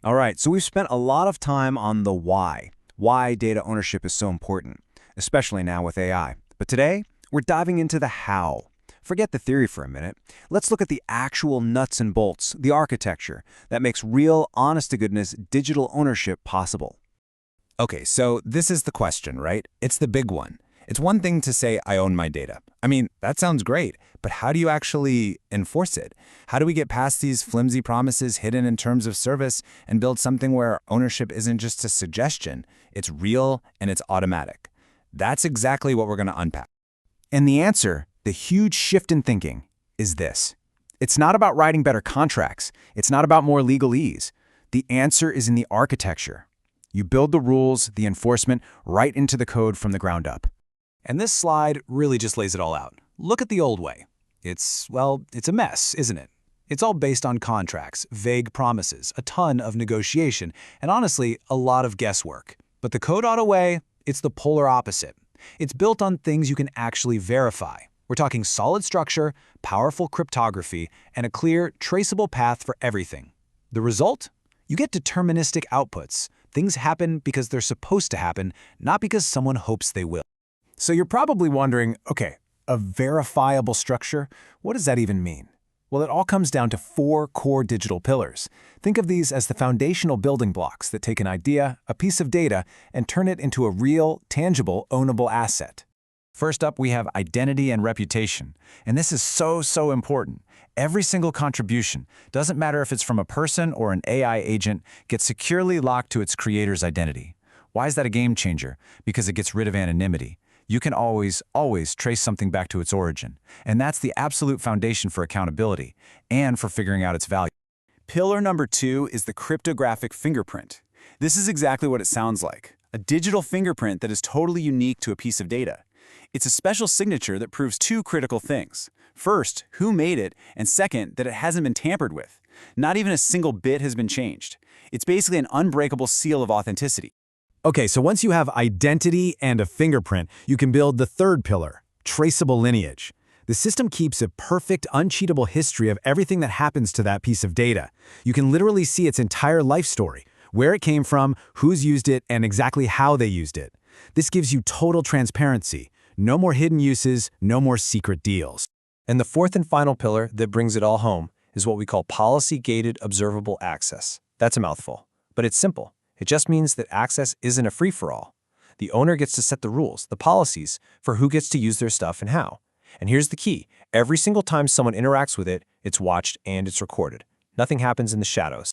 All right, so we've spent a lot of time on the why data ownership is so important, especially now with AI. But today, we're diving into the how. Forget the theory for a minute. Let's look at the actual nuts and bolts, the architecture that makes real, honest-to-goodness digital ownership possible. Okay, so this is the question, right? It's the big one. It's one thing to say, I own my data. I mean, that sounds great, but how do you actually enforce it? How do we get past these flimsy promises hidden in terms of service and build something where ownership isn't just a suggestion, it's real and it's automatic? That's exactly what we're going to unpack. And the answer, the huge shift in thinking, is this. It's not about writing better contracts. It's not about more legalese. The answer is in the architecture. You build the rules, the enforcement, right into the code from the ground up. And this slide really just lays it all out. Look at the old way. It's a mess, isn't it? It's all based on contracts, vague promises, a ton of negotiation, and honestly, a lot of guesswork. But the Codatta way, it's the polar opposite. It's built on things you can actually verify. We're talking solid structure, powerful cryptography, and a clear, traceable path for everything. The result? You get deterministic outputs. Things happen because they're supposed to happen, not because someone hopes they will. So you're probably wondering, okay, a verifiable structure, what does that even mean? Well, it all comes down to 4 core digital pillars. Think of these as the foundational building blocks that take an idea, a piece of data, and turn it into a real, tangible, ownable asset. First up, we have identity and reputation. And this is so important. Every single contribution, doesn't matter if it's from a person or an AI agent, gets securely locked to its creator's identity. Why is that a game changer? Because it gets rid of anonymity. You can always trace something back to its origin. And that's the absolute foundation for accountability and for figuring out its value. Pillar number 2 is the cryptographic fingerprint. This is exactly what it sounds like. A digital fingerprint that is totally unique to a piece of data. It's a special signature that proves 2 critical things. First, who made it, and second, that it hasn't been tampered with. Not even a single bit has been changed. It's basically an unbreakable seal of authenticity. Okay, so once you have identity and a fingerprint, you can build the third pillar, traceable lineage. The system keeps a perfect, uncheatable history of everything that happens to that piece of data. You can literally see its entire life story, where it came from, who's used it, and exactly how they used it. This gives you total transparency. No more hidden uses, no more secret deals. And the fourth and final pillar that brings it all home is what we call policy-gated observable access. That's a mouthful, but it's simple. It just means that access isn't a free-for-all. The owner gets to set the rules, the policies, for who gets to use their stuff and how. And here's the key. Every single time someone interacts with it, it's watched and it's recorded. Nothing happens in the shadows.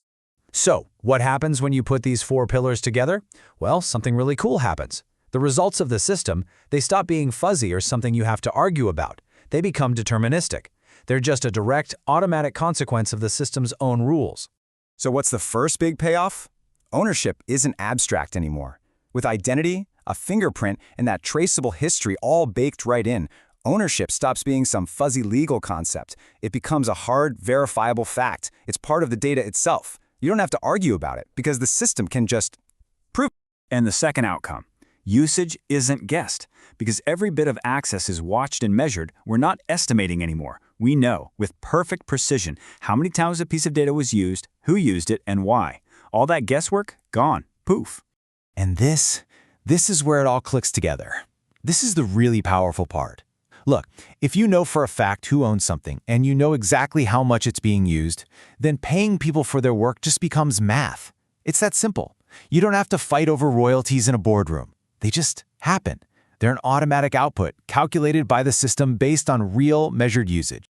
So, what happens when you put these 4 pillars together? Well, something really cool happens. The results of the system, they stop being fuzzy or something you have to argue about. They become deterministic. They're just a direct, automatic consequence of the system's own rules. So what's the first big payoff? Ownership isn't abstract anymore. With identity, a fingerprint, and that traceable history all baked right in, ownership stops being some fuzzy legal concept. It becomes a hard, verifiable fact. It's part of the data itself. You don't have to argue about it because the system can just prove it. And the second outcome, usage isn't guessed. Because every bit of access is watched and measured, we're not estimating anymore. We know, with perfect precision, how many times a piece of data was used, who used it, and why. All that guesswork, gone. Poof. And this is where it all clicks together. This is the really powerful part. Look, if you know for a fact who owns something and you know exactly how much it's being used, then paying people for their work just becomes math. It's that simple. You don't have to fight over royalties in a boardroom. They just happen. They're an automatic output calculated by the system based on real measured usage.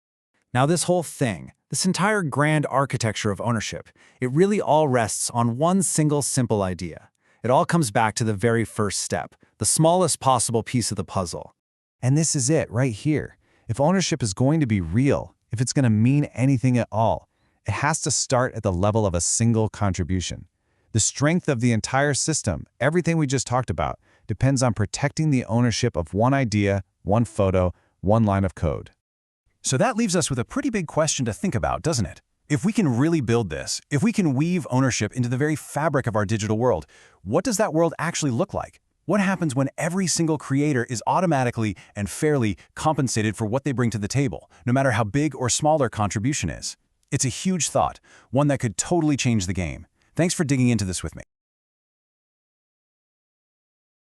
Now this whole thing, this entire grand architecture of ownership, it really all rests on one single simple idea. It all comes back to the very first step, the smallest possible piece of the puzzle. And this is it right here. If ownership is going to be real, if it's going to mean anything at all, it has to start at the level of a single contribution. The strength of the entire system, everything we just talked about, depends on protecting the ownership of one idea, one photo, one line of code. So that leaves us with a pretty big question to think about, doesn't it? If we can really build this, if we can weave ownership into the very fabric of our digital world, what does that world actually look like? What happens when every single creator is automatically and fairly compensated for what they bring to the table, no matter how big or small their contribution is? It's a huge thought, one that could totally change the game. Thanks for digging into this with me.